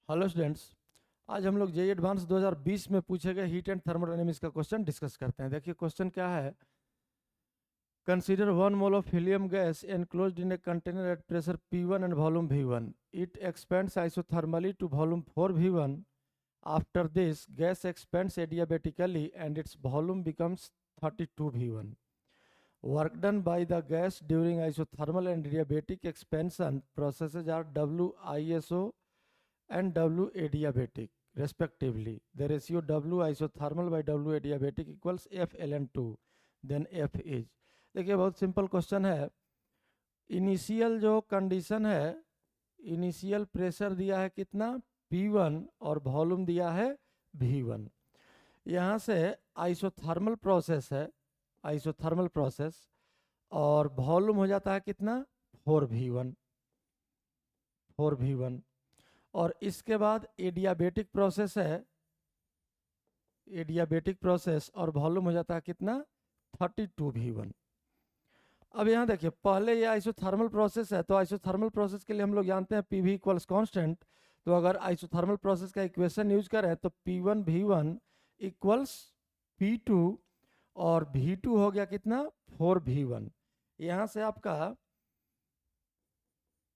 Hello students. आज हम लोग जेईई एडवांस 2020 में पूछे गए हीट एंड थर्मोडायनेमिक्स का क्वेश्चन डिस्कस करते हैं। देखिए क्वेश्चन क्या है। Consider 1 mole of helium gas enclosed in a container at pressure P1 and volume V1. It expands isothermally to volume 4 V1. After this, gas expands adiabatically and its volume becomes 32 V1. Work done by the gas during isothermal and adiabatic expansion processes are WISO and W adiabatic respectively. The ratio W isothermal by W adiabatic equals F ln2. Then F is, देखिए बहुत simple question है। Initial जो condition है, initial pressure दिया है कितना P1 और volume दिया है V1। यहाँ से आइसोथर्मल प्रोसेस है, आइसोथर्मल प्रोसेस, और वॉल्यूम हो जाता है कितना 4V1, 4V1। और इसके बाद एडियाबेटिक प्रोसेस है, एडियाबेटिक प्रोसेस, और वॉल्यूम हो जाता है कितना 32V1। अब यहाँ देखिए पहले ये आइसोथर्मल प्रोसेस है, तो आइसोथर्मल प्रोसेस के लिए हम लोग जानते हैं पी वी इक्वल्स कॉन्स्टेंट। तो अगर आइसोथर्मल प्रोसेस का इक्वेशन यूज करें तो P1 V1 इक्वल्स P2, और V2 हो गया कितना 4V1। यहाँ से आपका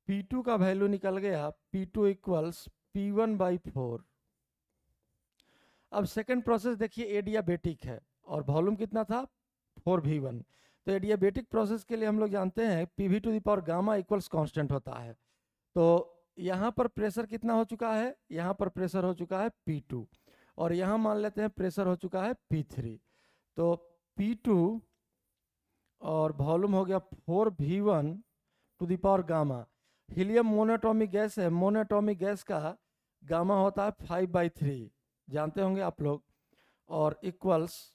P2 का वैल्यू निकल गया, P2 इक्वल्स P1/4। अब सेकंड प्रोसेस देखिए एडियाबेटिक है और वॉल्यूम कितना था 4V1। तो एडियाबेटिक प्रोसेस के लिए हम लोग जानते हैं PV⁴ गामा इक्वल्स कांस्टेंट होता है। तो यहाँ पर प्रेशर कितना हो चुका है, यहाँ पर प्रेशर हो चुका है P2, और यहाँ मान लेते हैं प्रेशर हो चुका है P3। तो P2 और वॉल्यूम हो गया 4V1 gamma. Helium monoatomic gas है, मोनोटॉमिक गैस का गामा होता है 5/3, जानते होंगे आप लोग। और इक्वल्स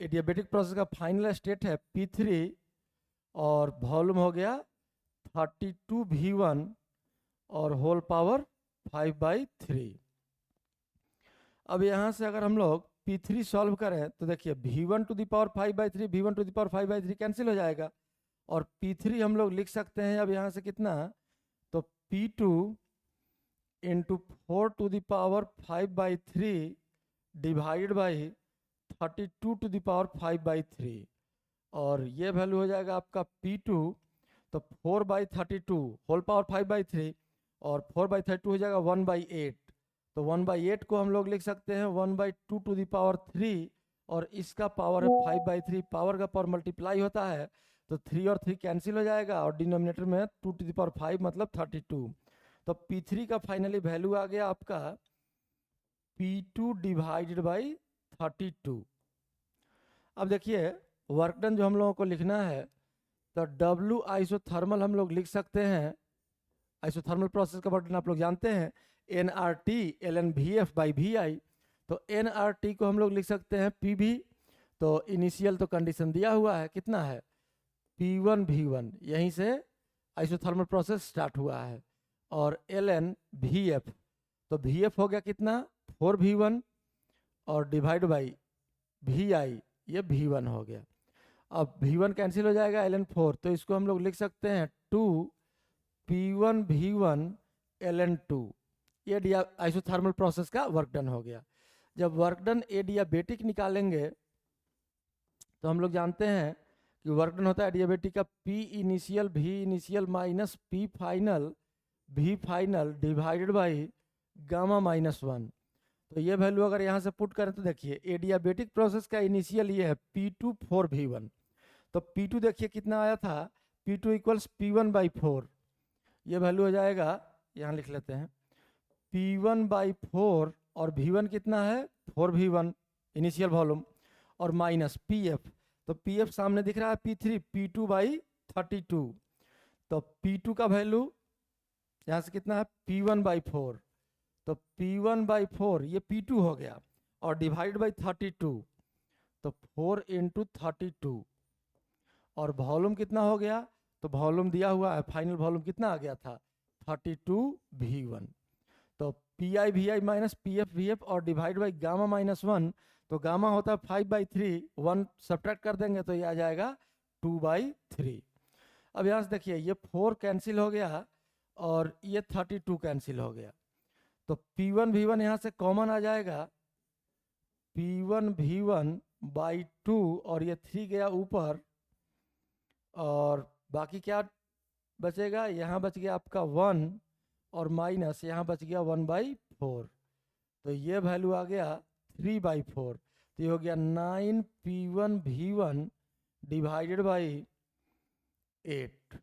एडियाबेटिक प्रोसेस का फाइनल स्टेट है P3 और वॉल्यूम हो गया 32V1 और होल पावर 5/3। अब यहाँ से अगर हम लोग P3 सॉल्व करें तो देखिए V1⁵ 5/3, V1⁵ 5/3 कैंसिल हो जाएगा, और P3 हम लोग लिख सकते हैं अब यहाँ से कितना, तो P2 × 4⁵ 5/3 डिवाइड बाई 32⁵ 5/3, और ये वैल्यू हो जाएगा आपका P2, तो 4/32 होल पावर 5/3, और 4/32 हो जाएगा 1/8। तो 1/8 को हम लोग लिख सकते हैं 1/2⁵, और इसका पावर है 5/3। पावर का पावर मल्टीप्लाई होता है तो 3 और 3 कैंसिल हो जाएगा, और डिनोमिनेटर में 2⁵ मतलब 32। तो P3 का फाइनली वैल्यू आ गया आपका P2/32। अब देखिए वर्क डन जो हम लोगों को लिखना है, तो W आइसोथर्मल हम लोग लिख सकते हैं, आइसोथर्मल प्रोसेस का वर्क डन आप लोग जानते हैं nRT ln VF/VI। तो nRT को हम लोग लिख सकते हैं PV। तो इनिशियल तो कंडीशन दिया हुआ है कितना है P1 V1, यहीं से आइसोथर्मल प्रोसेस स्टार्ट हुआ है, और ln VF, तो VF हो गया कितना 4V1 और डिवाइड बाई VI, ये V1 हो गया। अब V1 कैंसिल हो जाएगा ln4, तो इसको हम लोग लिख सकते हैं 2 P1 V1 ln2। ये आइसोथर्मल प्रोसेस का वर्क डन हो गया। जब वर्क डन एडियाबेटिक निकालेंगे तो हम लोग जानते हैं कि वर्क डन होता है एडियाबेटिक का P initial V initial minus P final V final divided by gamma. तो ये वैल्यू अगर यहाँ से पुट करें तो देखिए एडियाबेटिक प्रोसेस का इनिशियल ये है P2 4V1। तो P2 देखिए कितना आया था, P2 इक्वल्स P1/4। ये वैल्यू हो जाएगा, यहाँ लिख लेते हैं P1/4, और V1 कितना है 4V1 इनिशियल वॉल्यूम, और माइनस PF। तो PF सामने दिख रहा है P3, P2/32। तो P2 का वैल्यू यहाँ से कितना है P1/4। तो P1/4 ये P2 हो गया, और डिवाइड बाई 32, तो 4 × 32, और वॉल्यूम कितना हो गया, तो वॉल्यूम दिया हुआ है, फाइनल वॉल्यूम कितना आ गया था 32V1। तो PI/VI माइनस PF/VF और डिवाइड बाई गामा-1, तो गामा होता है 5/3, 1 सब्ट्रैक्ट कर देंगे तो ये आ जाएगा 2/3। अब यहाँ से देखिए ये 4 कैंसिल हो गया और ये 32 कैंसिल हो गया। तो P1 V1 यहाँ से कॉमन आ जाएगा, P1 V1 बाई 2 और ये 3 गया ऊपर, और बाकी क्या बचेगा, यहाँ बच गया आपका 1 और माइनस यहाँ बच गया 1/4, तो ये वैल्यू आ गया 3/4। तो ये हो गया 9P1 V1 डिवाइडेड बाई 8।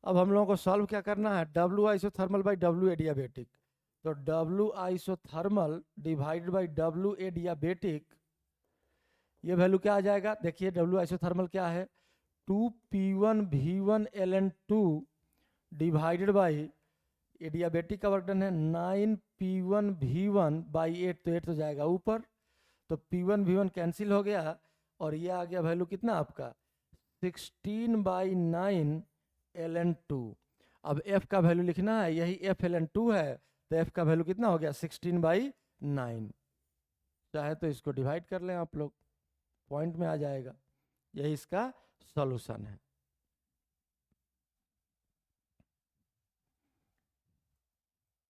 अब हम लोगों को सॉल्व क्या करना है, W isothermal by W adiabatic. तो W isothermal divided by W adiabatic, ये वैल्यू क्या आ जाएगा, देखिए W आइसोथर्मल क्या है, 2P1 V1 ln 2 divided by adiabatic का वर्क डन है 9P1 V1 बाई 8, तो 8 तो जाएगा ऊपर, तो P1 V1 कैंसिल हो गया और ये आ गया वैल्यू कितना आपका 16/9 ln 2। अब f का वैल्यू लिखना है, यही f ln 2 है, तो f का वैल्यू कितना हो गया 16/9। चाहे तो इसको डिवाइड कर लें आप लोग, पॉइंट में आ जाएगा। यही इसका सॉल्यूशन है।